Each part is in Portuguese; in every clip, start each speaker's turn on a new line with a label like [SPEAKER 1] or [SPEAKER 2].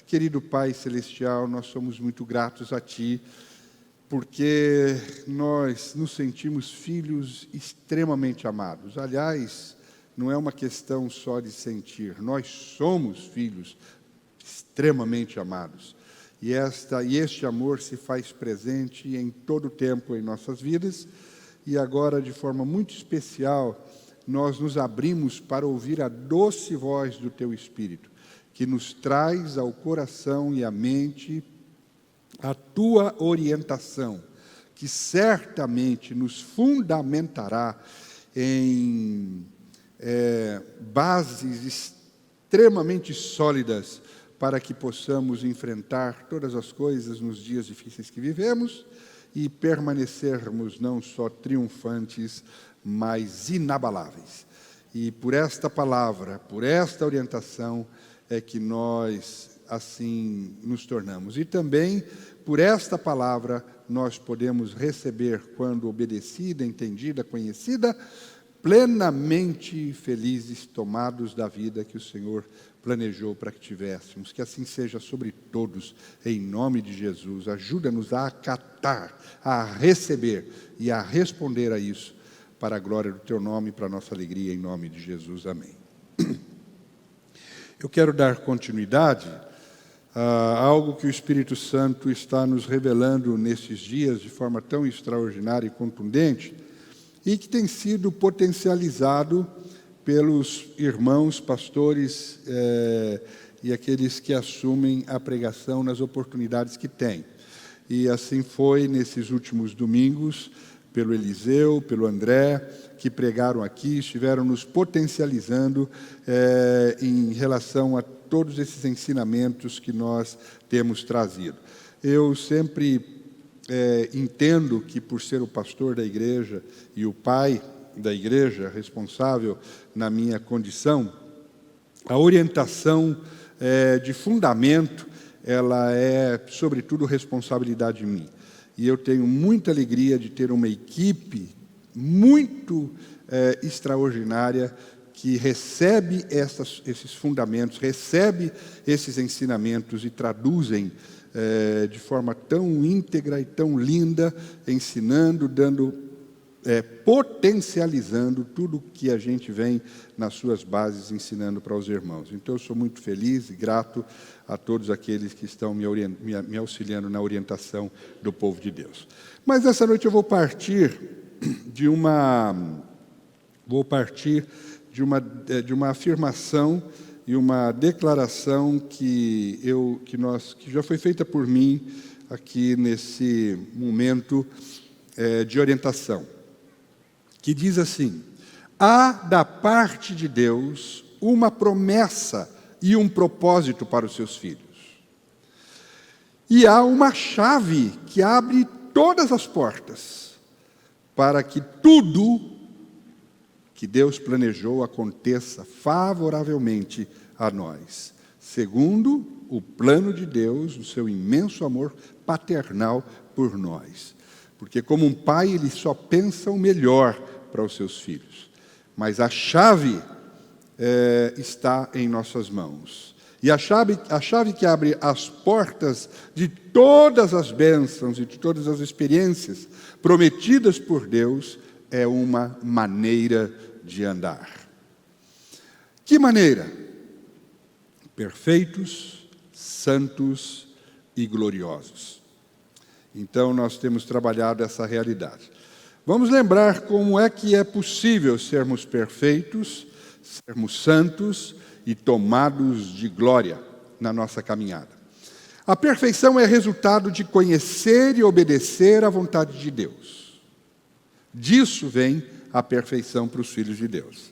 [SPEAKER 1] Querido Pai Celestial, nós somos muito gratos a Ti, porque nós nos sentimos filhos extremamente amados. Aliás, não é uma questão só de sentir, nós somos filhos extremamente amados. E este amor se faz presente em todo o tempo em nossas vidas, e agora, de forma muito especial, nós nos abrimos para ouvir a doce voz do Teu Espírito, que nos traz ao coração e à mente a Tua orientação, que certamente nos fundamentará em bases extremamente sólidas para que possamos enfrentar todas as coisas nos dias difíceis que vivemos e permanecermos não só triunfantes, mas inabaláveis. E por esta palavra, por esta orientação, é que nós assim nos tornamos. E também, por esta palavra, nós podemos receber, quando obedecida, entendida, conhecida, plenamente felizes, tomados da vida que o Senhor planejou para que tivéssemos. Que assim seja sobre todos, em nome de Jesus. Ajuda-nos a acatar, a receber e a responder a isso, para a glória do Teu nome e para a nossa alegria, em nome de Jesus. Amém. Eu quero dar continuidade a algo que o Espírito Santo está nos revelando nesses dias de forma tão extraordinária e contundente e que tem sido potencializado pelos irmãos, pastores e aqueles que assumem a pregação nas oportunidades que têm. E assim foi nesses últimos domingos, pelo Eliseu, pelo André, que pregaram aqui, estiveram nos potencializando em relação a todos esses ensinamentos que nós temos trazido. Eu sempre entendo que, por ser o pastor da igreja e o pai da igreja, responsável na minha condição, a orientação de fundamento, ela é, sobretudo, responsabilidade minha. E eu tenho muita alegria de ter uma equipe muito extraordinária que recebe esses fundamentos, recebe esses ensinamentos e traduzem de forma tão íntegra e tão linda, ensinando, potencializando tudo que a gente vem nas suas bases ensinando para os irmãos. Então, eu sou muito feliz e grato a todos aqueles que estão me auxiliando na orientação do povo de Deus. Mas essa noite eu vou partir de uma afirmação e uma declaração que já foi feita por mim aqui nesse momento de orientação, que diz assim: há da parte de Deus uma promessa e um propósito para os seus filhos. E há uma chave que abre todas as portas para que tudo que Deus planejou aconteça favoravelmente a nós, segundo o plano de Deus, o seu imenso amor paternal por nós. Porque como um pai, ele só pensa o melhor para os seus filhos. Mas a chave está em nossas mãos. E a chave que abre as portas de todas as bênçãos e de todas as experiências prometidas por Deus é uma maneira de andar. Que maneira? Perfeitos, santos e gloriosos. Então, nós temos trabalhado essa realidade. Vamos lembrar como é que é possível sermos perfeitos, sermos santos e tomados de glória na nossa caminhada. A perfeição é resultado de conhecer e obedecer à vontade de Deus. Disso vem a perfeição para os filhos de Deus.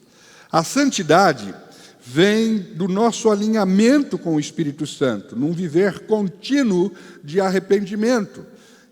[SPEAKER 1] A santidade vem do nosso alinhamento com o Espírito Santo, num viver contínuo de arrependimento.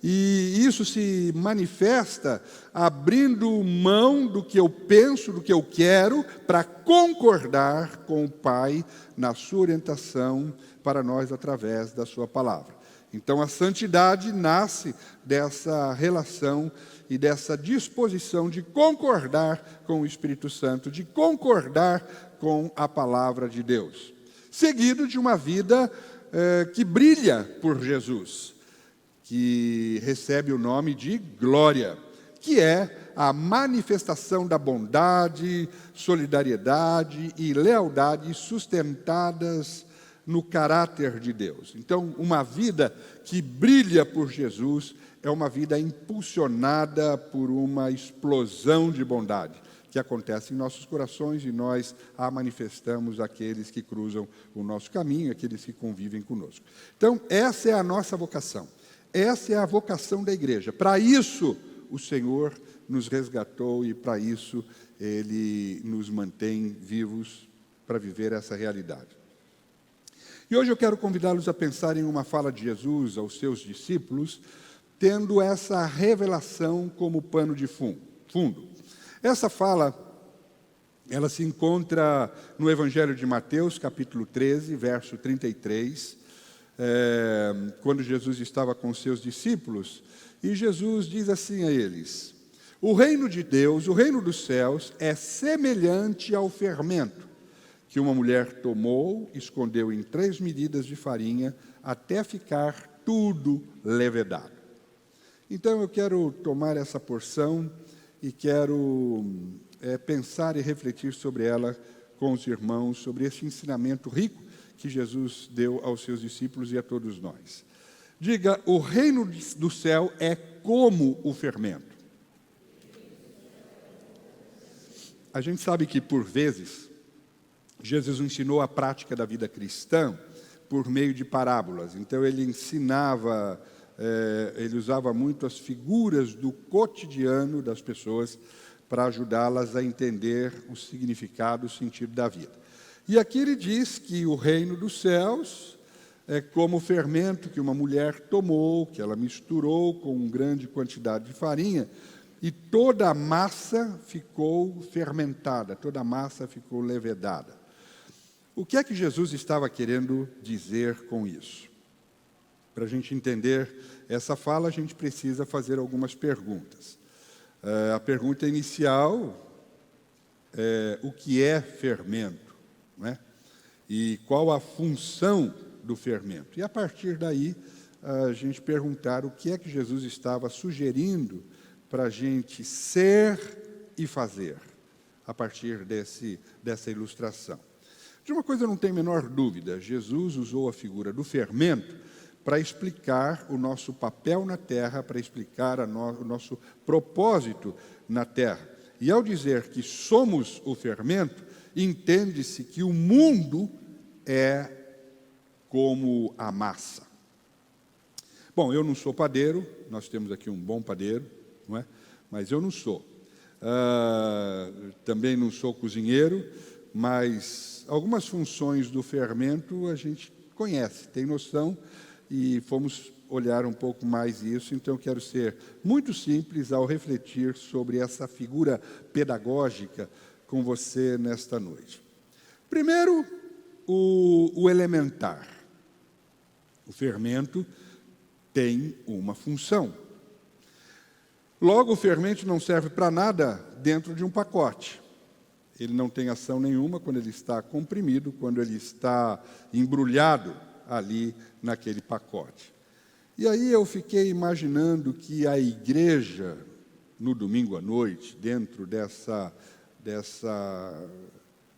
[SPEAKER 1] E isso se manifesta abrindo mão do que eu penso, do que eu quero, para concordar com o Pai na sua orientação para nós através da sua palavra. Então, a santidade nasce dessa relação e dessa disposição de concordar com o Espírito Santo, de concordar com a palavra de Deus, seguido de uma vida que brilha por Jesus, que recebe o nome de glória, que é a manifestação da bondade, solidariedade e lealdade sustentadas no caráter de Deus. Então, uma vida que brilha por Jesus é uma vida impulsionada por uma explosão de bondade que acontece em nossos corações, e nós a manifestamos àqueles que cruzam o nosso caminho, àqueles que convivem conosco. Então, essa é a nossa vocação. Essa é a vocação da igreja. Para isso, o Senhor nos resgatou, e para isso Ele nos mantém vivos para viver essa realidade. E hoje eu quero convidá-los a pensar em uma fala de Jesus aos seus discípulos, tendo essa revelação como pano de fundo. Essa fala, ela se encontra no Evangelho de Mateus, capítulo 13, verso 33, quando Jesus estava com seus discípulos, e Jesus diz assim a eles: o reino de Deus, o reino dos céus, é semelhante ao fermento que uma mulher tomou, escondeu em 3 medidas de farinha, até ficar tudo levedado. Então eu quero tomar essa porção e quero pensar e refletir sobre ela com os irmãos, sobre esse ensinamento rico que Jesus deu aos seus discípulos e a todos nós. Diga: o reino do céu é como o fermento. A gente sabe que, por vezes, Jesus ensinou a prática da vida cristã por meio de parábolas. Então, ele ensinava, ele usava muito as figuras do cotidiano das pessoas para ajudá-las a entender o significado, o sentido da vida. E aqui ele diz que o reino dos céus é como o fermento que uma mulher tomou, que ela misturou com uma grande quantidade de farinha, e toda a massa ficou fermentada, toda a massa ficou levedada. O que é que Jesus estava querendo dizer com isso? Para a gente entender essa fala, a gente precisa fazer algumas perguntas. A pergunta inicial é: o que é fermento? Não é? E qual a função do fermento? E a partir daí, a gente perguntar o que é que Jesus estava sugerindo para a gente ser e fazer, a partir dessa ilustração. De uma coisa eu não tenho a menor dúvida: Jesus usou a figura do fermento para explicar o nosso papel na terra, para explicar o nosso propósito na terra. E ao dizer que somos o fermento, entende-se que o mundo é como a massa. Bom, eu não sou padeiro, nós temos aqui um bom padeiro, não é? Mas eu não sou. Também não sou cozinheiro, mas algumas funções do fermento a gente conhece, tem noção, e fomos olhar um pouco mais isso. Então, eu quero ser muito simples ao refletir sobre essa figura pedagógica com você nesta noite. Primeiro, o elementar. O fermento tem uma função. Logo, o fermento não serve para nada dentro de um pacote. Ele não tem ação nenhuma quando ele está comprimido, quando ele está embrulhado ali naquele pacote. E aí eu fiquei imaginando que a igreja, no domingo à noite, dentro dessa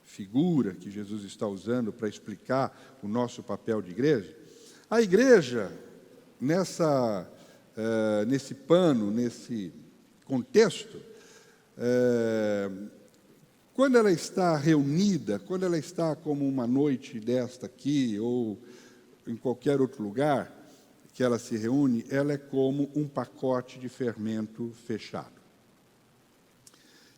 [SPEAKER 1] figura que Jesus está usando para explicar o nosso papel de igreja, a igreja, nesse pano, nesse contexto, quando ela está reunida, quando ela está como uma noite desta aqui, ou em qualquer outro lugar que ela se reúne, ela é como um pacote de fermento fechado.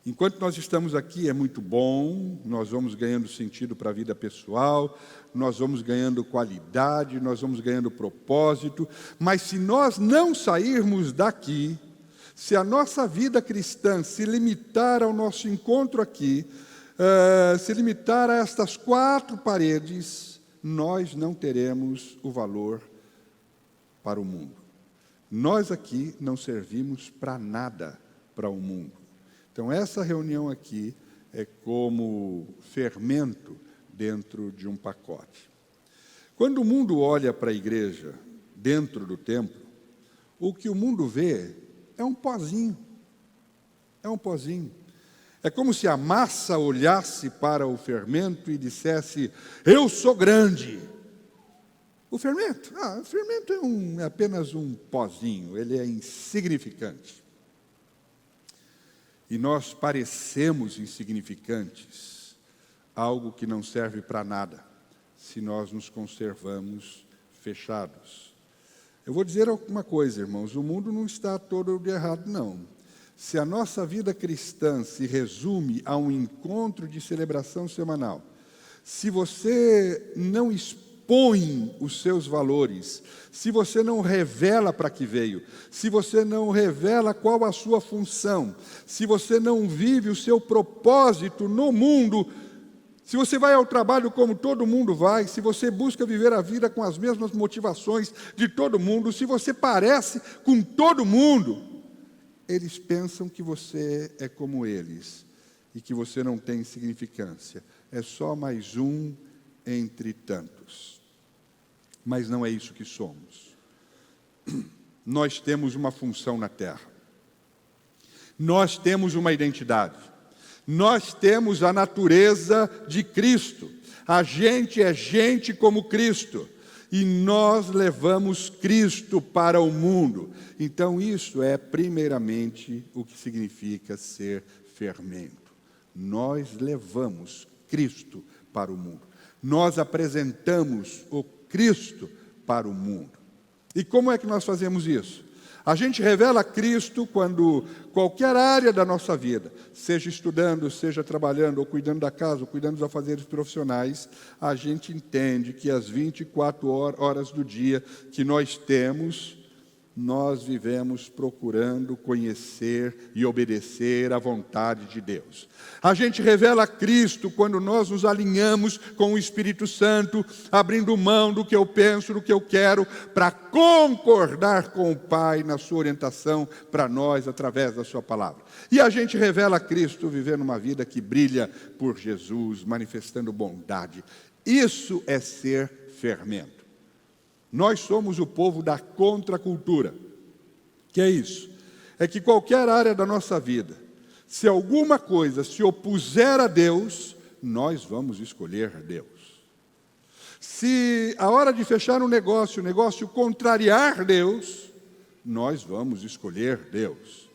[SPEAKER 1] Enquanto nós estamos aqui é muito bom, nós vamos ganhando sentido para a vida pessoal, nós vamos ganhando qualidade, nós vamos ganhando propósito, mas se nós não sairmos daqui, se a nossa vida cristã se limitar ao nosso encontro aqui, se limitar a estas 4 paredes, nós não teremos o valor para o mundo. Nós aqui não servimos para nada para o mundo. Então, essa reunião aqui é como fermento dentro de um pacote. Quando o mundo olha para a igreja dentro do templo, o que o mundo vê é um pozinho. É um pozinho. É como se a massa olhasse para o fermento e dissesse: eu sou grande. O fermento é apenas um pozinho, ele é insignificante. E nós parecemos insignificantes, algo que não serve para nada, se nós nos conservamos fechados. Eu vou dizer uma coisa, irmãos, o mundo não está todo de errado, não. Se a nossa vida cristã se resume a um encontro de celebração semanal, se você não expõe os seus valores, se você não revela para que veio, se você não revela qual a sua função, se você não vive o seu propósito no mundo, se você vai ao trabalho como todo mundo vai, se você busca viver a vida com as mesmas motivações de todo mundo, se você parece com todo mundo, eles pensam que você é como eles e que você não tem significância. É só mais um entre tantos. Mas não é isso que somos. Nós temos uma função na terra. Nós temos uma identidade. Nós temos a natureza de Cristo. A gente é gente como Cristo. E nós levamos Cristo para o mundo. Então isso é primeiramente o que significa ser fermento. Nós levamos Cristo para o mundo. Nós apresentamos o Cristo para o mundo. E como é que nós fazemos isso? A gente revela Cristo quando qualquer área da nossa vida, seja estudando, seja trabalhando, ou cuidando da casa, ou cuidando dos afazeres profissionais, a gente entende que as 24 horas do dia que nós temos, nós vivemos procurando conhecer e obedecer à vontade de Deus. A gente revela Cristo quando nós nos alinhamos com o Espírito Santo, abrindo mão do que eu penso, do que eu quero, para concordar com o Pai na sua orientação para nós através da sua palavra. E a gente revela Cristo vivendo uma vida que brilha por Jesus, manifestando bondade. Isso é ser fermento. Nós somos o povo da contracultura. Que é isso? É que qualquer área da nossa vida, se alguma coisa se opuser a Deus, nós vamos escolher Deus. Se a hora de fechar um negócio, o negócio contrariar Deus, nós vamos escolher Deus.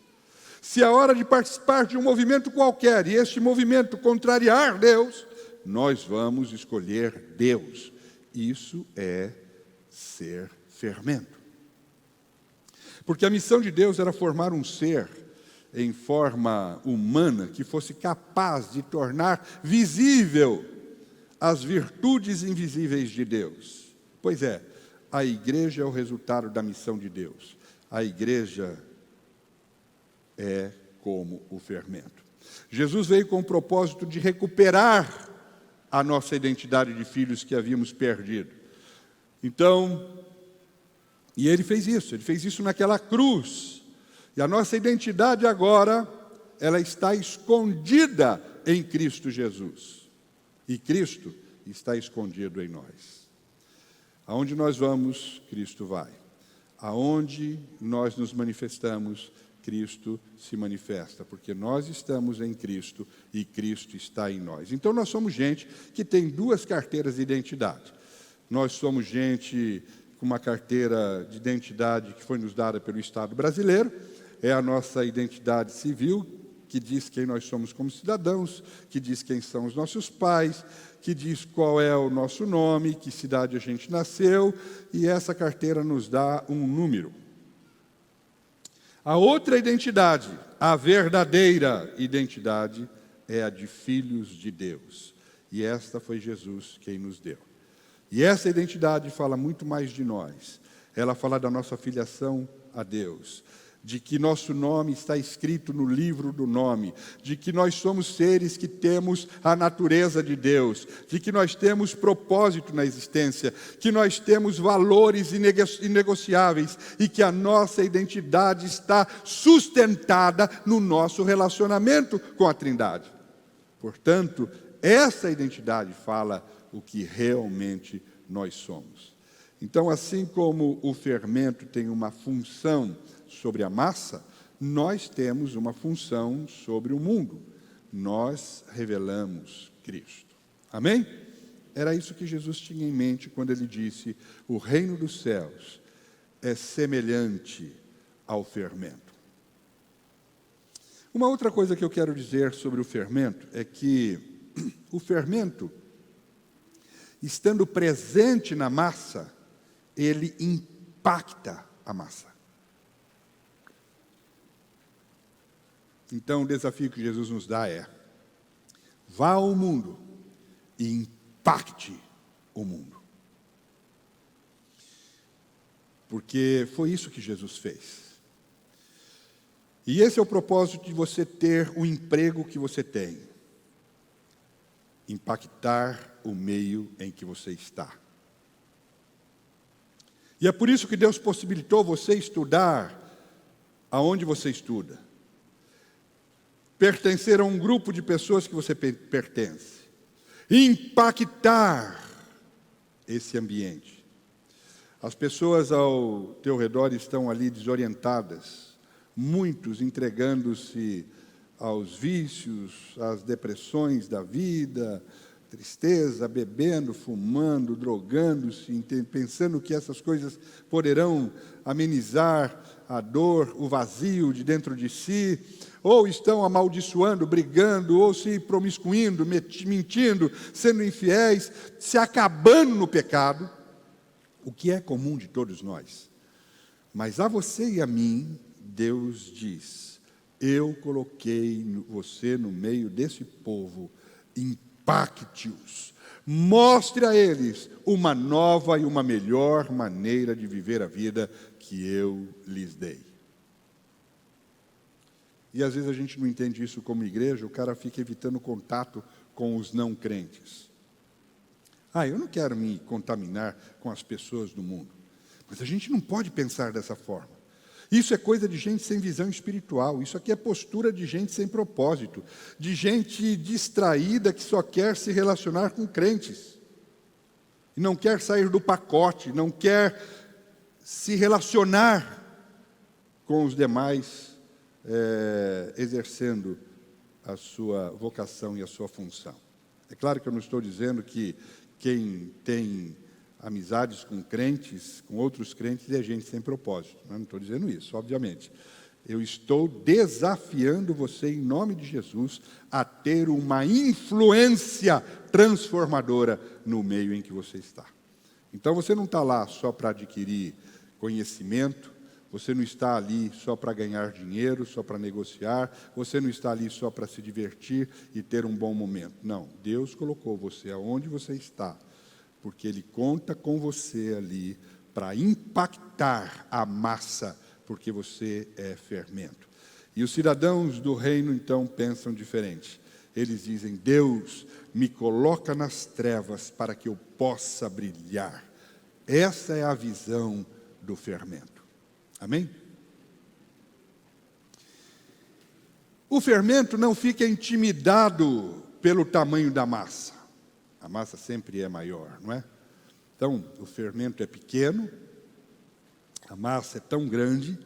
[SPEAKER 1] Se a hora de participar de um movimento qualquer, e este movimento contrariar Deus, nós vamos escolher Deus. Isso é ser fermento. Porque a missão de Deus era formar um ser em forma humana que fosse capaz de tornar visível as virtudes invisíveis de Deus. Pois é, a igreja é o resultado da missão de Deus. A igreja é como o fermento. Jesus veio com o propósito de recuperar a nossa identidade de filhos que havíamos perdido. Então, e ele fez isso naquela cruz. E a nossa identidade agora, ela está escondida em Cristo Jesus. E Cristo está escondido em nós. Aonde nós vamos, Cristo vai. Aonde nós nos manifestamos, Cristo se manifesta, porque nós estamos em Cristo e Cristo está em nós. Então nós somos gente que tem duas carteiras de identidade. Nós somos gente com uma carteira de identidade que foi nos dada pelo Estado brasileiro, é a nossa identidade civil, que diz quem nós somos como cidadãos, que diz quem são os nossos pais, que diz qual é o nosso nome, que cidade a gente nasceu, e essa carteira nos dá um número. A outra identidade, a verdadeira identidade, é a de filhos de Deus. E esta foi Jesus quem nos deu. E essa identidade fala muito mais de nós. Ela fala da nossa filiação a Deus, de que nosso nome está escrito no livro do nome, de que nós somos seres que temos a natureza de Deus, de que nós temos propósito na existência, que nós temos valores inegociáveis e que a nossa identidade está sustentada no nosso relacionamento com a Trindade. Portanto, essa identidade fala o que realmente nós somos. Então, assim como o fermento tem uma função sobre a massa, nós temos uma função sobre o mundo. Nós revelamos Cristo. Amém? Era isso que Jesus tinha em mente quando ele disse: o reino dos céus é semelhante ao fermento. Uma outra coisa que eu quero dizer sobre o fermento é que o fermento, estando presente na massa, ele impacta a massa. Então, o desafio que Jesus nos dá é: vá ao mundo e impacte o mundo. Porque foi isso que Jesus fez. E esse é o propósito de você ter o emprego que você tem. Impactar o meio em que você está. E é por isso que Deus possibilitou você estudar aonde você estuda. Pertencer a um grupo de pessoas que você pertence. Impactar esse ambiente. As pessoas ao teu redor estão ali desorientadas. Muitos entregando-se aos vícios, às depressões da vida, tristeza, bebendo, fumando, drogando-se, pensando que essas coisas poderão amenizar a dor, o vazio de dentro de si, ou estão amaldiçoando, brigando, ou se promiscuindo, mentindo, sendo infiéis, se acabando no pecado, o que é comum de todos nós. Mas a você e a mim, Deus diz: eu coloquei você no meio desse povo, impacte-os, mostre a eles uma nova e uma melhor maneira de viver a vida que eu lhes dei. E às vezes a gente não entende isso como igreja, o cara fica evitando contato com os não crentes. Eu não quero me contaminar com as pessoas do mundo. Mas a gente não pode pensar dessa forma. Isso é coisa de gente sem visão espiritual. Isso aqui é postura de gente sem propósito. De gente distraída que só quer se relacionar com crentes. E não quer sair do pacote, não quer se relacionar com os demais, exercendo a sua vocação e a sua função. É claro que eu não estou dizendo que quem tem amizades com crentes, com outros crentes, é gente sem propósito. Eu não estou dizendo isso, obviamente. Eu estou desafiando você, em nome de Jesus, a ter uma influência transformadora no meio em que você está. Então, você não está lá só para adquirir conhecimento, você não está ali só para ganhar dinheiro, só para negociar, você não está ali só para se divertir e ter um bom momento. Não, Deus colocou você aonde você está, porque Ele conta com você ali para impactar a massa, porque você é fermento. E os cidadãos do reino, então, pensam diferente. Eles dizem: Deus me coloca nas trevas para que eu possa brilhar. Essa é a visão do fermento. Amém? O fermento não fica intimidado pelo tamanho da massa. A massa sempre é maior, não é? Então, o fermento é pequeno, a massa é tão grande,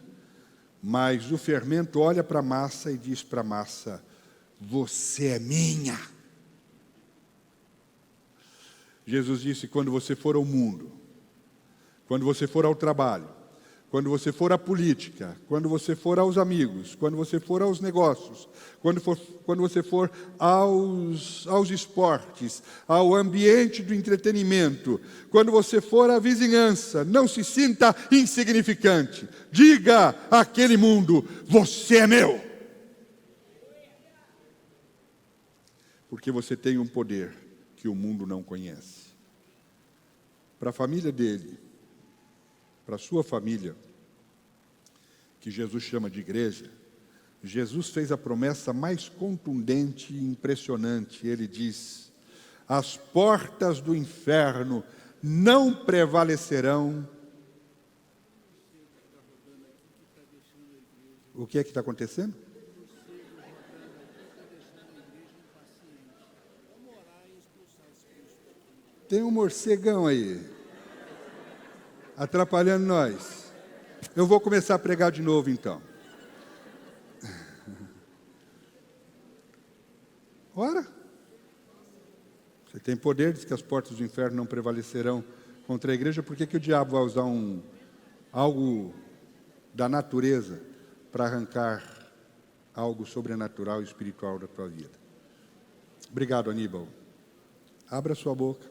[SPEAKER 1] mas o fermento olha para a massa e diz para a massa: você é minha. Jesus disse: quando você for ao mundo, quando você for ao trabalho, quando você for à política, quando você for aos amigos, quando você for aos negócios, quando você for aos esportes, ao ambiente do entretenimento, quando você for à vizinhança, não se sinta insignificante. Diga àquele mundo: você é meu. Porque você tem um poder que o mundo não conhece. Para a família dele, para a sua família, que Jesus chama de igreja, Jesus fez a promessa mais contundente e impressionante. Ele diz: as portas do inferno não prevalecerão. O que é que está acontecendo? Tem um morcegão aí, atrapalhando nós. Eu vou começar a pregar de novo, então. Ora, você tem poder, diz que as portas do inferno não prevalecerão contra a igreja. Por que o diabo vai usar algo da natureza para arrancar algo sobrenatural e espiritual da tua vida? Obrigado, Aníbal. Abra sua boca,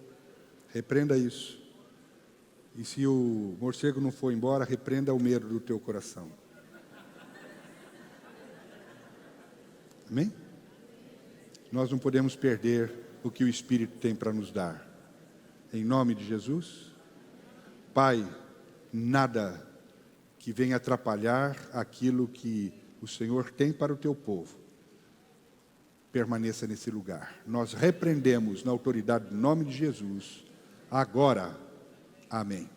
[SPEAKER 1] repreenda isso. E se o morcego não for embora, repreenda o medo do teu coração. Amém? Nós não podemos perder o que o Espírito tem para nos dar. Em nome de Jesus, Pai, nada que venha atrapalhar aquilo que o Senhor tem para o teu povo, permaneça nesse lugar. Nós repreendemos na autoridade do nome de Jesus, agora. Amém.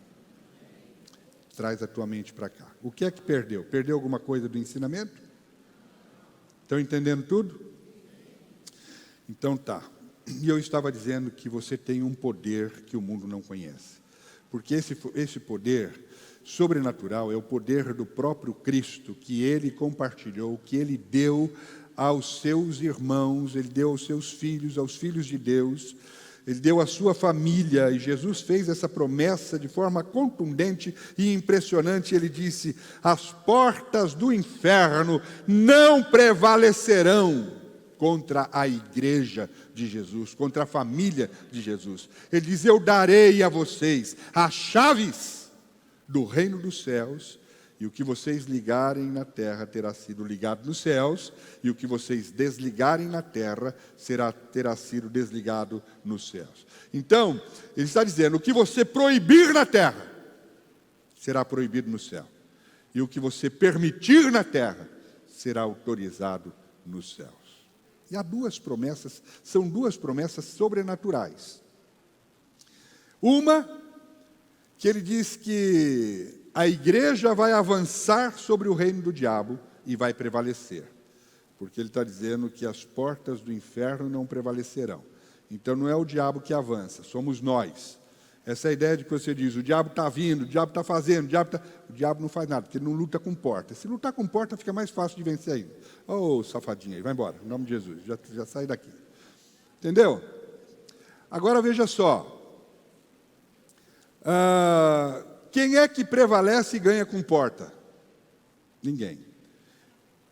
[SPEAKER 1] Traz a tua mente para cá. O que é que perdeu? Perdeu alguma coisa do ensinamento? Estão entendendo tudo? Então tá. E eu estava dizendo que você tem um poder que o mundo não conhece. Porque esse poder sobrenatural é o poder do próprio Cristo, que Ele compartilhou, que Ele deu aos seus irmãos, Ele deu aos seus filhos, aos filhos de Deus, Ele deu à sua família, e Jesus fez essa promessa de forma contundente e impressionante. Ele disse: as portas do inferno não prevalecerão contra a igreja de Jesus, contra a família de Jesus. Ele diz: eu darei a vocês as chaves do reino dos céus, e o que vocês ligarem na terra terá sido ligado nos céus, e o que vocês desligarem na terra terá sido desligado nos céus. Então, ele está dizendo: o que você proibir na terra será proibido no céu, e o que você permitir na terra será autorizado nos céus. E há duas promessas, são duas promessas sobrenaturais. Uma, que ele diz que a igreja vai avançar sobre o reino do diabo e vai prevalecer. Porque ele está dizendo que as portas do inferno não prevalecerão. Então não é o diabo que avança, somos nós. Essa é a ideia de que você diz: o diabo está vindo, o diabo está fazendo, o diabo não faz nada, porque ele não luta com porta. Se lutar com porta, fica mais fácil de vencer ainda. Ô, safadinho aí, vai embora, em nome de Jesus, já sai daqui. Entendeu? Agora veja só. Quem é que prevalece e ganha com porta? Ninguém.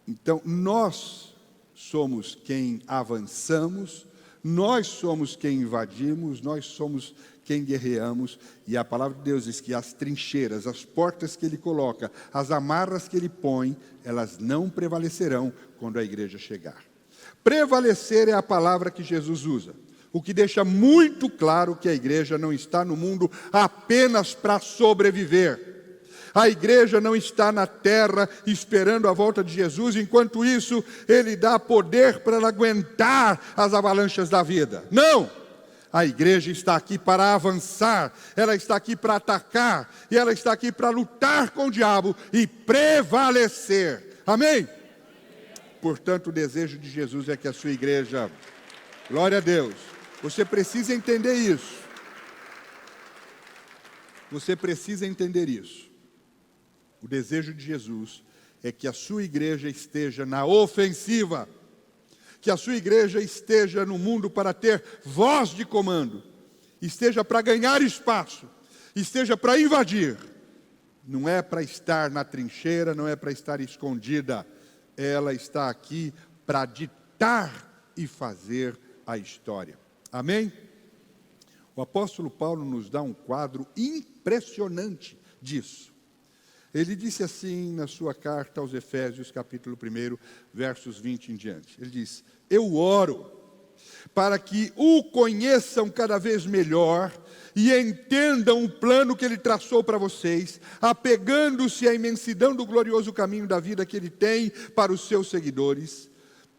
[SPEAKER 1] Então, nós somos quem avançamos, nós somos quem invadimos, nós somos quem guerreamos, e a palavra de Deus diz que as trincheiras, as portas que Ele coloca, as amarras que Ele põe, elas não prevalecerão quando a igreja chegar. Prevalecer é a palavra que Jesus usa, o que deixa muito claro que a igreja não está no mundo apenas para sobreviver. A igreja não está na terra esperando a volta de Jesus, enquanto isso Ele dá poder para ela aguentar as avalanches da vida. Não! A igreja está aqui para avançar, ela está aqui para atacar, e ela está aqui para lutar com o diabo e prevalecer. Amém? Portanto, o desejo de Jesus é que a sua igreja, glória a Deus, você precisa entender isso. Você precisa entender isso. O desejo de Jesus é que a sua igreja esteja na ofensiva, que a sua igreja esteja no mundo para ter voz de comando, esteja para ganhar espaço, esteja para invadir. Não é para estar na trincheira, não é para estar escondida. Ela está aqui para ditar e fazer a história. Amém? O apóstolo Paulo nos dá um quadro impressionante disso. Ele disse assim na sua carta aos Efésios, capítulo 1, versos 20 em diante. Ele diz: eu oro para que o conheçam cada vez melhor e entendam o plano que Ele traçou para vocês, apegando-se à imensidão do glorioso caminho da vida que Ele tem para os seus seguidores,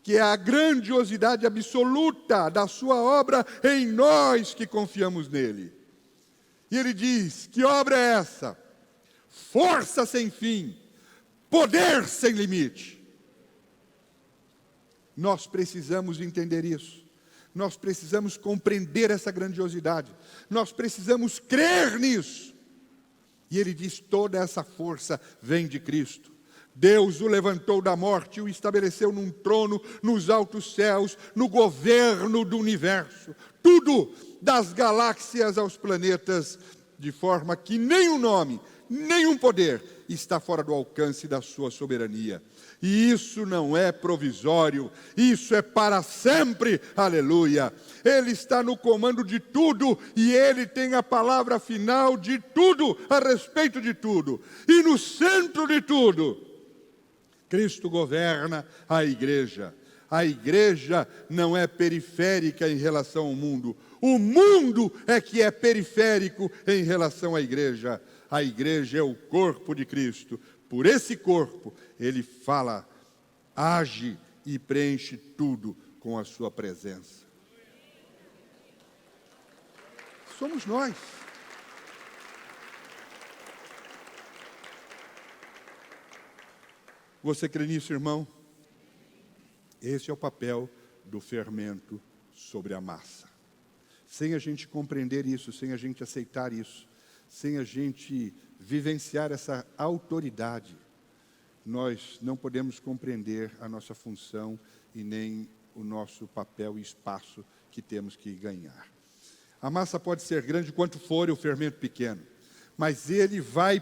[SPEAKER 1] que é a grandiosidade absoluta da sua obra em nós que confiamos nele. E ele diz: que obra é essa? Força sem fim, poder sem limite. Nós precisamos entender isso. Nós precisamos compreender essa grandiosidade. Nós precisamos crer nisso. E ele diz, toda essa força vem de Cristo. Deus o levantou da morte e o estabeleceu num trono nos altos céus, no governo do universo. Tudo, das galáxias aos planetas, de forma que nenhum nome, nenhum poder está fora do alcance da sua soberania. E isso não é provisório, isso é para sempre, aleluia. Ele está no comando de tudo e Ele tem a palavra final de tudo, a respeito de tudo. E no centro de tudo, Cristo governa a igreja. A igreja não é periférica em relação ao mundo. O mundo é que é periférico em relação à igreja. A igreja é o corpo de Cristo. Por esse corpo, Ele fala, age e preenche tudo com a sua presença. Somos nós. Você crê nisso, irmão? Esse é o papel do fermento sobre a massa. Sem a gente compreender isso, sem a gente aceitar isso, sem a gente vivenciar essa autoridade, nós não podemos compreender a nossa função e nem o nosso papel e espaço que temos que ganhar. A massa pode ser grande quanto for e o fermento pequeno, mas ele vai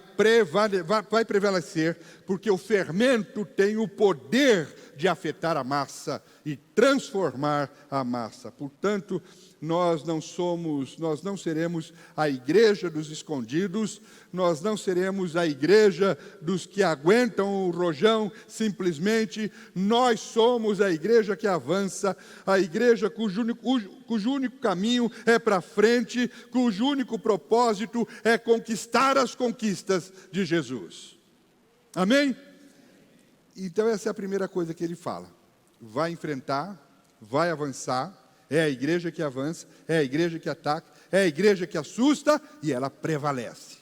[SPEAKER 1] prevalecer, porque o fermento tem o poder de afetar a massa e transformar a massa. Portanto, nós não seremos a igreja dos escondidos, nós não seremos a igreja dos que aguentam o rojão, simplesmente nós somos a igreja que avança, a igreja cujo único caminho é para frente, cujo único propósito é conquistar as conquistas de Jesus. Amém? Então essa é a primeira coisa que ele fala. Vai enfrentar, vai avançar. É a igreja que avança, é a igreja que ataca, é a igreja que assusta e ela prevalece.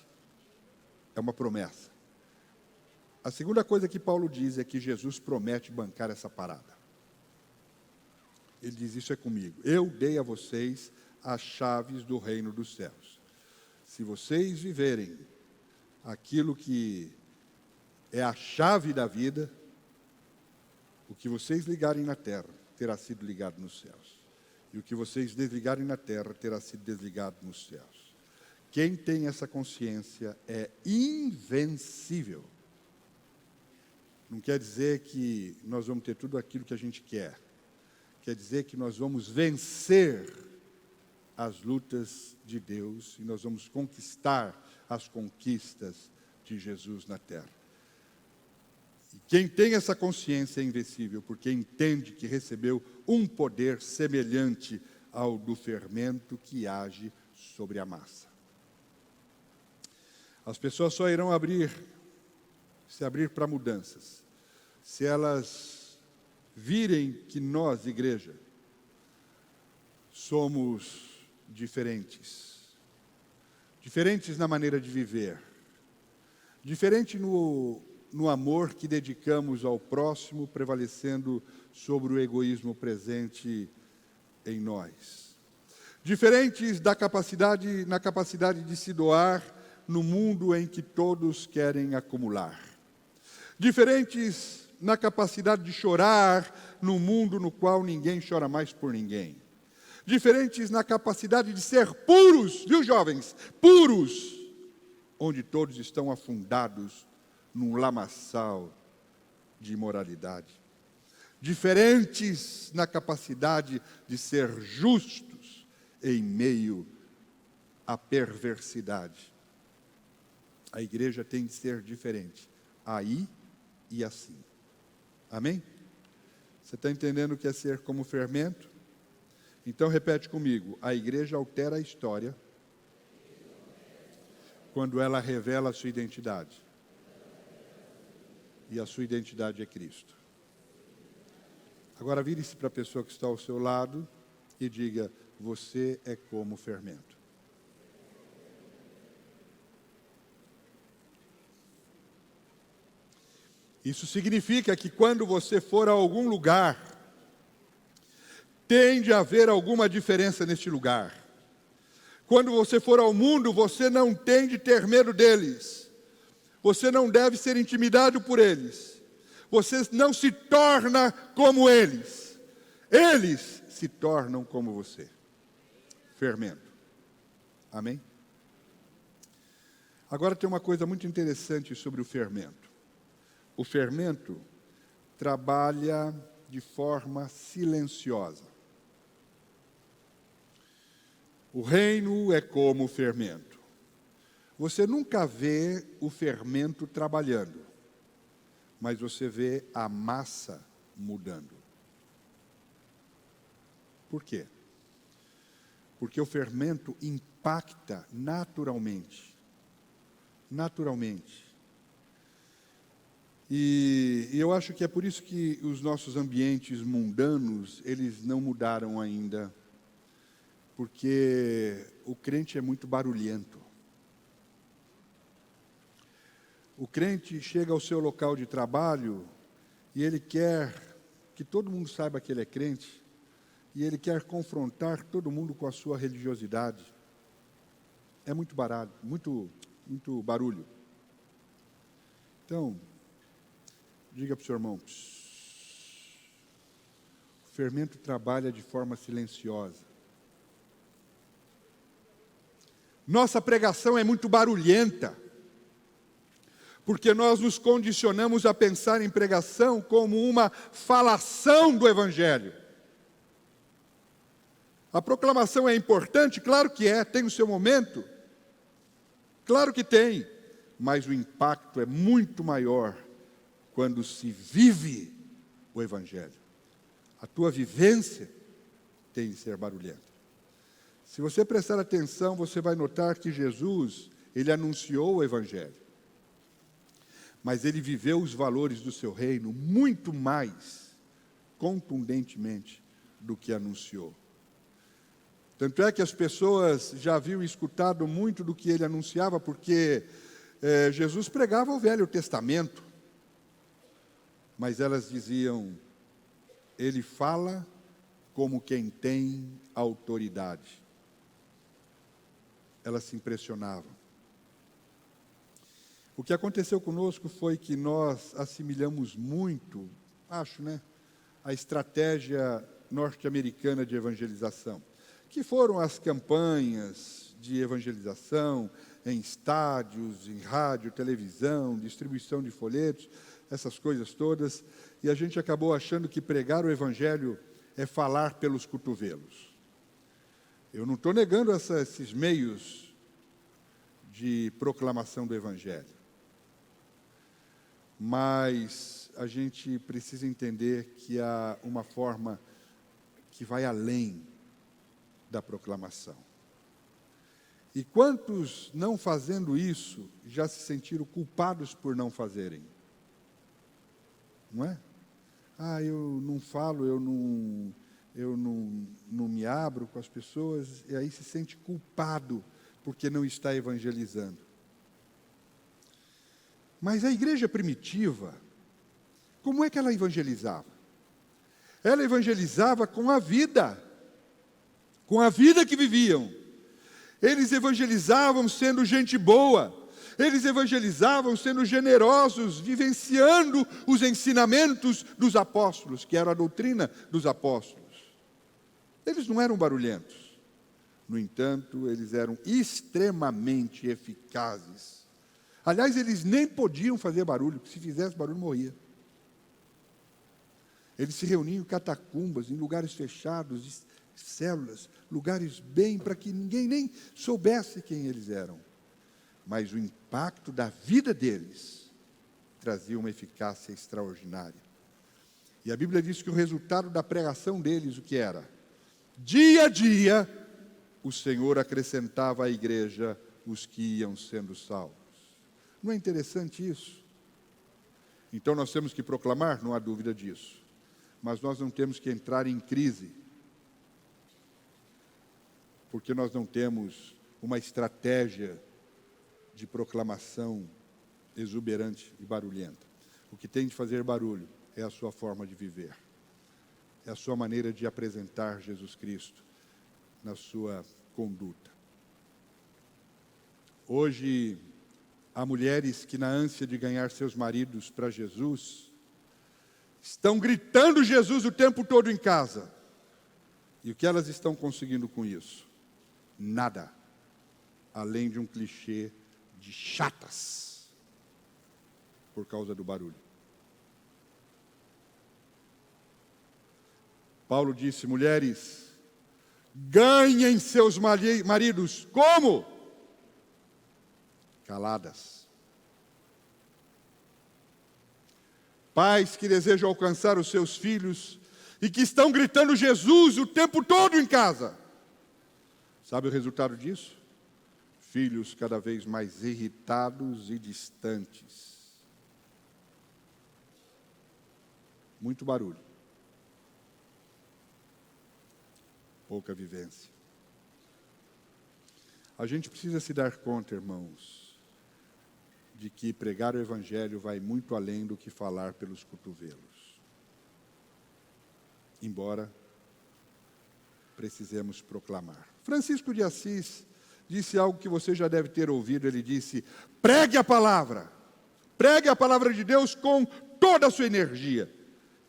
[SPEAKER 1] É uma promessa. A segunda coisa que Paulo diz é que Jesus promete bancar essa parada. Ele diz, isso é comigo. Eu dei a vocês as chaves do reino dos céus. Se vocês viverem aquilo que é a chave da vida, o que vocês ligarem na terra terá sido ligado nos céus. E o que vocês desligarem na terra terá sido desligado nos céus. Quem tem essa consciência é invencível. Não quer dizer que nós vamos ter tudo aquilo que a gente quer. Quer dizer que nós vamos vencer as lutas de Deus e nós vamos conquistar as conquistas de Jesus na terra. E quem tem essa consciência é invencível, porque entende que recebeu um poder semelhante ao do fermento que age sobre a massa. As pessoas só irão se abrir para mudanças, se elas virem que nós, igreja, somos diferentes. Diferentes na maneira de viver. Diferente no amor que dedicamos ao próximo, prevalecendo sobre o egoísmo presente em nós. Diferentes na capacidade de se doar no mundo em que todos querem acumular. Diferentes na capacidade de chorar no mundo no qual ninguém chora mais por ninguém. Diferentes na capacidade de ser puros, viu, jovens? Puros, onde todos estão afundados num lamaçal de imoralidade. Diferentes na capacidade de ser justos em meio à perversidade. A igreja tem de ser diferente, aí e assim. Amém? Você está entendendo o que é ser como fermento? Então repete comigo, a igreja altera a história quando ela revela a sua identidade. E a sua identidade é Cristo. Agora vire-se para a pessoa que está ao seu lado e diga, você é como fermento. Isso significa que quando você for a algum lugar, Tem de haver alguma diferença neste lugar. Quando você for ao mundo, você não tem de ter medo deles. Você não deve ser intimidado por eles. Você não se torna como eles. Eles se tornam como você. Fermento. Amém? Agora tem uma coisa muito interessante sobre o fermento. O fermento trabalha de forma silenciosa. O reino é como o fermento. Você nunca vê o fermento trabalhando, mas você vê a massa mudando. Por quê? Porque o fermento impacta naturalmente. Naturalmente. E eu acho que é por isso que os nossos ambientes mundanos, eles não mudaram ainda. Porque o crente é muito barulhento. O crente chega ao seu local de trabalho e ele quer que todo mundo saiba que ele é crente, e ele quer confrontar todo mundo com a sua religiosidade. É muito barato, muito barulho. Então, diga para o seu irmão, o fermento trabalha de forma silenciosa. Nossa pregação é muito barulhenta, porque nós nos condicionamos a pensar em pregação como uma falação do Evangelho. A proclamação é importante? Claro que é, tem o seu momento. Claro que tem, mas o impacto é muito maior quando se vive o Evangelho. A tua vivência tem de ser barulhenta. Se você prestar atenção, você vai notar que Jesus, ele anunciou o Evangelho. Mas ele viveu os valores do seu reino muito mais contundentemente do que anunciou. Tanto é que as pessoas já haviam escutado muito do que ele anunciava, porque Jesus pregava o Velho Testamento. Mas elas diziam, ele fala como quem tem autoridade. Elas se impressionavam. O que aconteceu conosco foi que nós assimilamos muito, acho, a estratégia norte-americana de evangelização, que foram as campanhas de evangelização em estádios, em rádio, televisão, distribuição de folhetos, essas coisas todas, e a gente acabou achando que pregar o Evangelho é falar pelos cotovelos. Eu não estou negando esses meios de proclamação do Evangelho, mas a gente precisa entender que há uma forma que vai além da proclamação. E quantos, não fazendo isso, já se sentiram culpados por não fazerem? Não é? Eu não falo, eu não me abro com as pessoas, e aí se sente culpado porque não está evangelizando. Mas a igreja primitiva, como é que ela evangelizava? Ela evangelizava com a vida que viviam. Eles evangelizavam sendo gente boa, eles evangelizavam sendo generosos, vivenciando os ensinamentos dos apóstolos, que era a doutrina dos apóstolos. Eles não eram barulhentos, no entanto, eles eram extremamente eficazes. Aliás, eles nem podiam fazer barulho, porque se fizesse barulho morria. Eles se reuniam em catacumbas, em lugares fechados, células, lugares bem para que ninguém nem soubesse quem eles eram. Mas o impacto da vida deles trazia uma eficácia extraordinária. E a Bíblia diz que o resultado da pregação deles, o que era? Dia a dia, o Senhor acrescentava à igreja os que iam sendo salvos. Não é interessante isso? Então nós temos que proclamar, não há dúvida disso. Mas nós não temos que entrar em crise, porque nós não temos uma estratégia de proclamação exuberante e barulhenta. O que tem de fazer barulho é a sua forma de viver. é a sua maneira de apresentar Jesus Cristo na sua conduta. Hoje, há mulheres que, na ânsia de ganhar seus maridos para Jesus, estão gritando Jesus o tempo todo em casa. E o que elas estão conseguindo com isso? Nada, além de um clichê de chatas, por causa do barulho. Paulo disse: mulheres, ganhem seus maridos. Como? Caladas. Pais que desejam alcançar os seus filhos e que estão gritando Jesus o tempo todo em casa. Sabe o resultado disso? Filhos cada vez mais irritados e distantes. Muito barulho. Pouca vivência. A gente precisa se dar conta, irmãos, de que pregar o Evangelho vai muito além do que falar pelos cotovelos. Embora precisemos proclamar. Francisco de Assis disse algo que você já deve ter ouvido. Ele disse: pregue a palavra de Deus com toda a sua energia.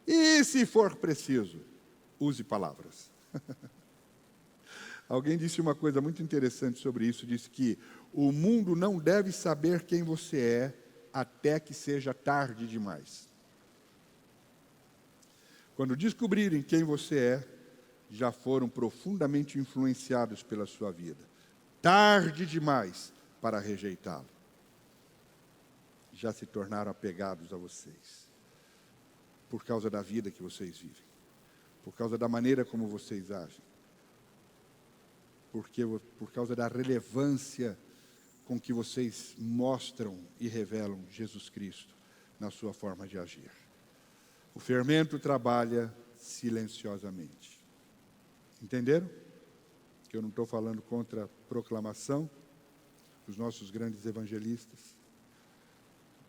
[SPEAKER 1] E, se for preciso, use palavras. Alguém disse uma coisa muito interessante sobre isso. Disse que o mundo não deve saber quem você é até que seja tarde demais. Quando descobrirem quem você é, já foram profundamente influenciados pela sua vida. Tarde demais para rejeitá-lo. Já se tornaram apegados a vocês. Por causa da vida que vocês vivem. Por causa da maneira como vocês agem. Por causa da relevância com que vocês mostram e revelam Jesus Cristo na sua forma de agir. O fermento trabalha silenciosamente. Entenderam? Que eu não estou falando contra a proclamação dos nossos grandes evangelistas.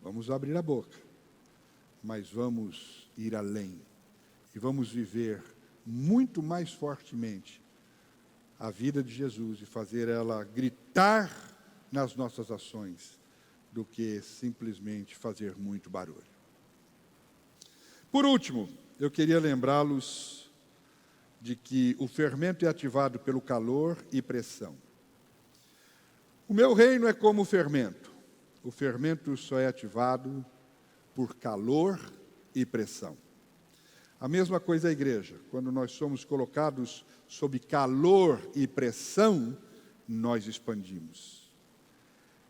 [SPEAKER 1] Vamos abrir a boca, mas vamos ir além. E vamos viver muito mais fortemente a vida de Jesus e fazer ela gritar nas nossas ações do que simplesmente fazer muito barulho. Por último, eu queria lembrá-los de que o fermento é ativado pelo calor e pressão. O meu reino é como o fermento. O fermento só é ativado por calor e pressão. A mesma coisa a igreja. Quando nós somos colocados sob calor e pressão, nós expandimos.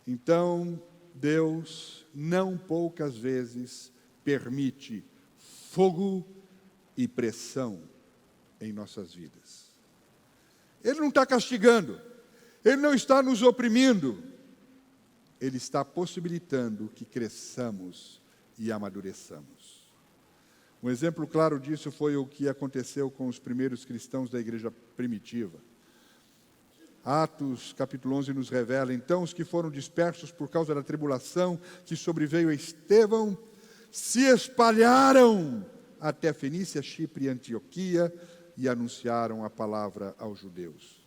[SPEAKER 1] Então, Deus não poucas vezes permite fogo e pressão em nossas vidas. Ele não está castigando, Ele não está nos oprimindo, Ele está possibilitando que cresçamos e amadureçamos. Um exemplo claro disso foi o que aconteceu com os primeiros cristãos da igreja primitiva. Atos, capítulo 11, nos revela: então os que foram dispersos por causa da tribulação que sobreveio a Estevão, se espalharam até Fenícia, Chipre e Antioquia e anunciaram a palavra aos judeus.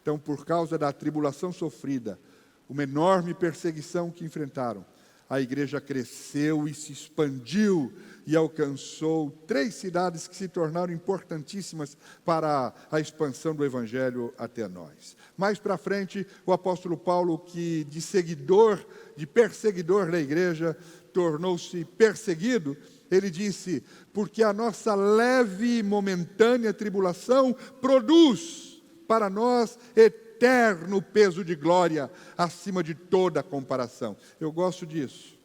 [SPEAKER 1] Então, por causa da tribulação sofrida, uma enorme perseguição que enfrentaram, a igreja cresceu e se expandiu e alcançou 3 cidades que se tornaram importantíssimas para a expansão do Evangelho até nós. Mais para frente, o apóstolo Paulo, que de perseguidor da igreja, tornou-se perseguido. Ele disse: porque a nossa leve e momentânea tribulação produz para nós eterno peso de glória, acima de toda comparação. Eu gosto disso.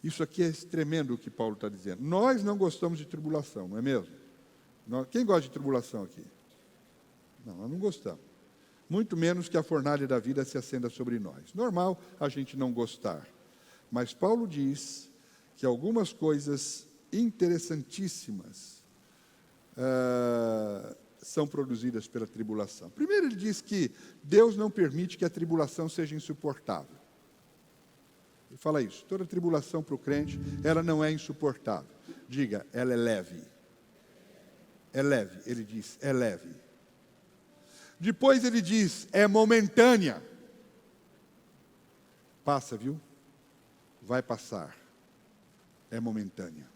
[SPEAKER 1] Isso aqui é tremendo o que Paulo está dizendo. Nós não gostamos de tribulação, não é mesmo? Quem gosta de tribulação aqui? Não, nós não gostamos. Muito menos que a fornalha da vida se acenda sobre nós. Normal a gente não gostar. Mas Paulo diz que algumas coisas interessantíssimas são produzidas pela tribulação. Primeiro, ele diz que Deus não permite que a tribulação seja insuportável. Ele fala isso: toda tribulação para o crente, ela não é insuportável. Diga, ela é leve. É leve. Ele diz, é leve. Depois ele diz, é momentânea. Passa, viu? Vai passar. É momentânea.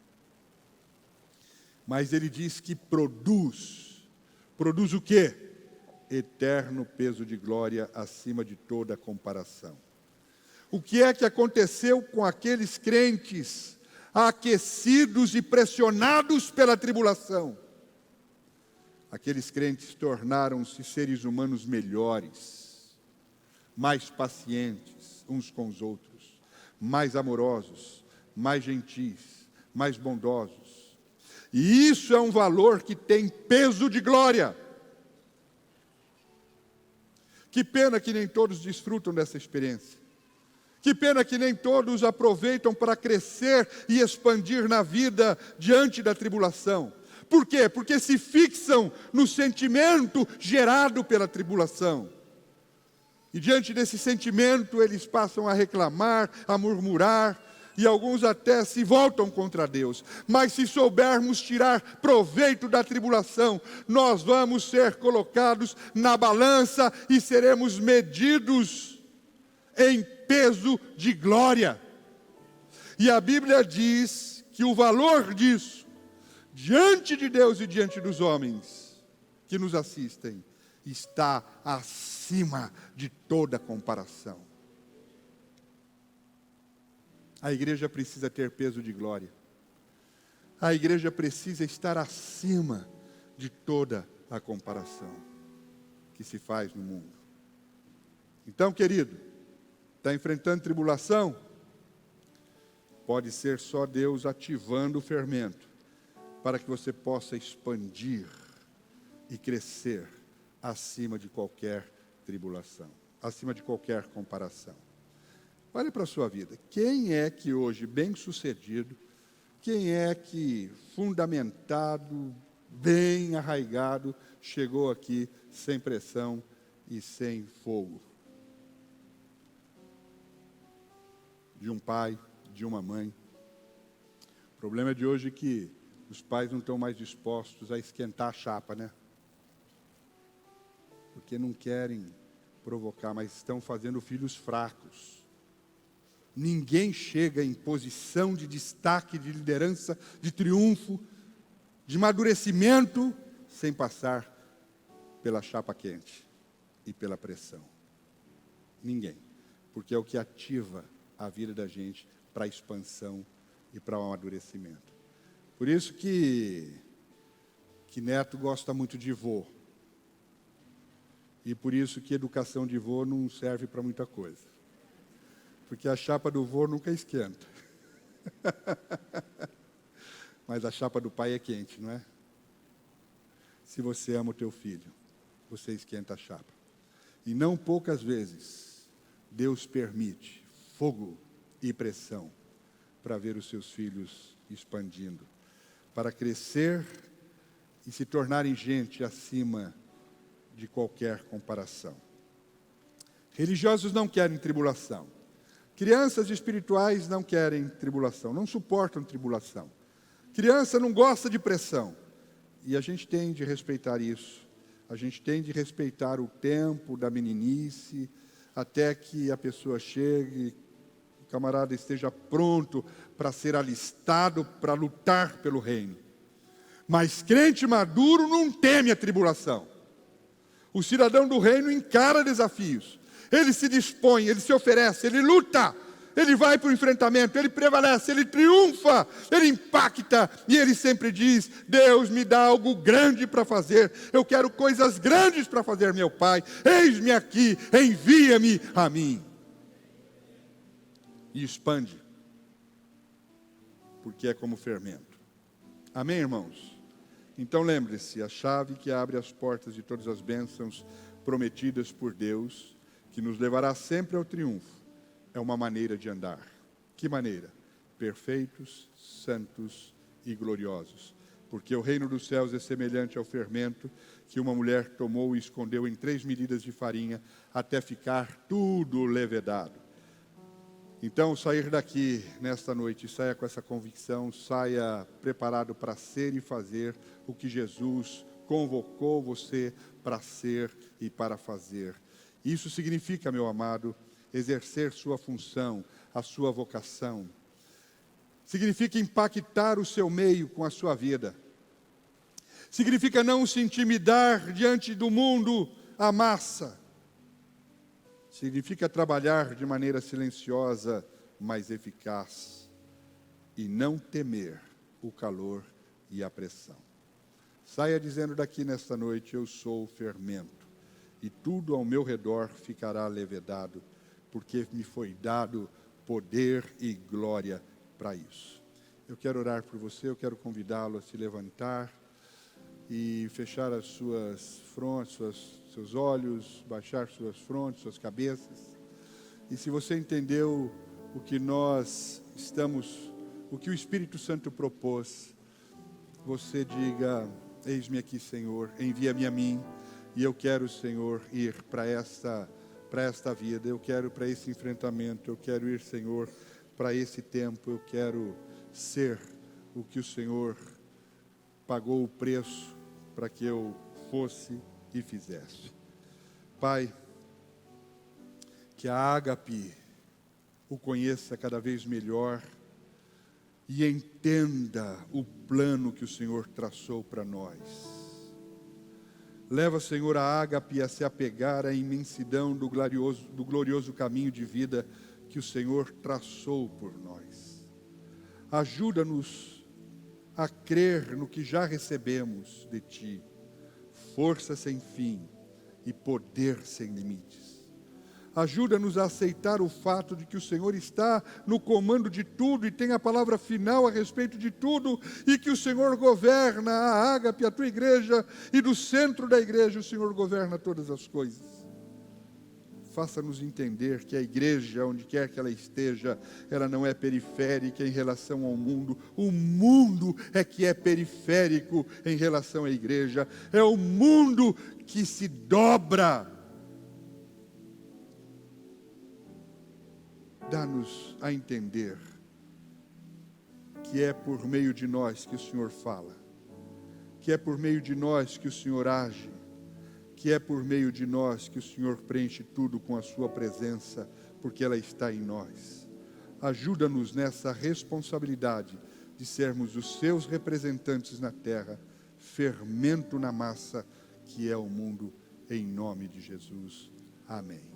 [SPEAKER 1] Mas ele diz que produz. Produz o quê? Eterno peso de glória acima de toda comparação. O que é que aconteceu com aqueles crentes aquecidos e pressionados pela tribulação? Aqueles crentes tornaram-se seres humanos melhores, mais pacientes uns com os outros, mais amorosos, mais gentis, mais bondosos. E isso é um valor que tem peso de glória. Que pena que nem todos desfrutam dessa experiência. Que pena que nem todos aproveitam para crescer e expandir na vida diante da tribulação. Por quê? Porque se fixam no sentimento gerado pela tribulação. E diante desse sentimento eles passam a reclamar, a murmurar, e alguns até se voltam contra Deus. Mas se soubermos tirar proveito da tribulação, nós vamos ser colocados na balança e seremos medidos em peso de glória. E a Bíblia diz que o valor disso, diante de Deus e diante dos homens que nos assistem, está acima de toda comparação. A igreja precisa ter peso de glória. A igreja precisa estar acima de toda a comparação que se faz no mundo. Então, querido, está enfrentando tribulação? Pode ser só Deus ativando o fermento para que você possa expandir e crescer acima de qualquer tribulação, acima de qualquer comparação. Olha para a sua vida. Quem é que hoje, bem-sucedido, quem é que, fundamentado, bem arraigado, chegou aqui sem pressão e sem fogo? De um pai, de uma mãe. O problema de hoje é que os pais não estão mais dispostos a esquentar a chapa, né? Porque não querem provocar, mas estão fazendo filhos fracos. Ninguém chega em posição de destaque, de liderança, de triunfo, de amadurecimento, sem passar pela chapa quente e pela pressão. Ninguém. Porque é o que ativa a vida da gente para a expansão e para o amadurecimento. Por isso que neto gosta muito de vô. E por isso que educação de vô não serve para muita coisa. Porque a chapa do vô nunca esquenta. Mas a chapa do pai é quente, não é? Se você ama o teu filho, você esquenta a chapa. E não poucas vezes, Deus permite fogo e pressão para ver os seus filhos expandindo, para crescer e se tornarem gente acima de qualquer comparação. Religiosos não querem tribulação. Crianças espirituais não querem tribulação, não suportam tribulação. Criança não gosta de pressão. E a gente tem de respeitar isso. A gente tem de respeitar o tempo da meninice, até que a pessoa chegue, o camarada esteja pronto para ser alistado, para lutar pelo reino. Mas crente maduro não teme a tribulação. O cidadão do reino encara desafios. Ele se dispõe, ele se oferece, ele luta, ele vai para o enfrentamento, ele prevalece, ele triunfa, ele impacta. E ele sempre diz, Deus me dá algo grande para fazer. Eu quero coisas grandes para fazer, meu Pai. Eis-me aqui, envia-me a mim. E expande, porque é como fermento. Amém, irmãos? Então lembre-se, a chave que abre as portas de todas as bênçãos prometidas por Deus, que nos levará sempre ao triunfo, é uma maneira de andar. Que maneira? Perfeitos, santos e gloriosos. Porque o reino dos céus é semelhante ao fermento que uma mulher tomou e escondeu em 3 medidas de farinha, até ficar tudo levedado. Então, sair daqui nesta noite, saia com essa convicção, saia preparado para ser e fazer o que Jesus convocou você para ser e para fazer. Isso significa, meu amado, exercer sua função, a sua vocação. Significa impactar o seu meio com a sua vida. Significa não se intimidar diante do mundo, a massa. Significa trabalhar de maneira silenciosa, mas eficaz. E não temer o calor e a pressão. Saia dizendo daqui nesta noite: eu sou o fermento, e tudo ao meu redor ficará levedado, porque me foi dado poder e glória para isso. Eu quero orar por você, eu quero convidá-lo a se levantar e fechar as suas frontes, seus olhos, baixar suas frontes, suas cabeças. E se você entendeu o que o que o Espírito Santo propôs, você diga: eis-me aqui, Senhor, envia-me a mim, e eu quero, Senhor, ir para esta vida, eu quero para esse enfrentamento, eu quero ir, Senhor, para esse tempo, eu quero ser o que o Senhor pagou o preço para que eu fosse e fizesse. Pai, que a Ágape o conheça cada vez melhor e entenda o plano que o Senhor traçou para nós. Leva, Senhor, a Ágape a se apegar à imensidão do glorioso caminho de vida que o Senhor traçou por nós. Ajuda-nos a crer no que já recebemos de Ti, força sem fim e poder sem limites. Ajuda-nos a aceitar o fato de que o Senhor está no comando de tudo e tem a palavra final a respeito de tudo, e que o Senhor governa a Ágape, a Tua igreja, e do centro da igreja o Senhor governa todas as coisas. Faça-nos entender que a igreja, onde quer que ela esteja, ela não é periférica em relação ao mundo. O mundo é que é periférico em relação à igreja. É o mundo que se dobra. Dá-nos a entender que é por meio de nós que o Senhor fala, que é por meio de nós que o Senhor age, que é por meio de nós que o Senhor preenche tudo com a sua presença, porque ela está em nós. Ajuda-nos nessa responsabilidade de sermos os seus representantes na terra, fermento na massa que é o mundo, em nome de Jesus. Amém.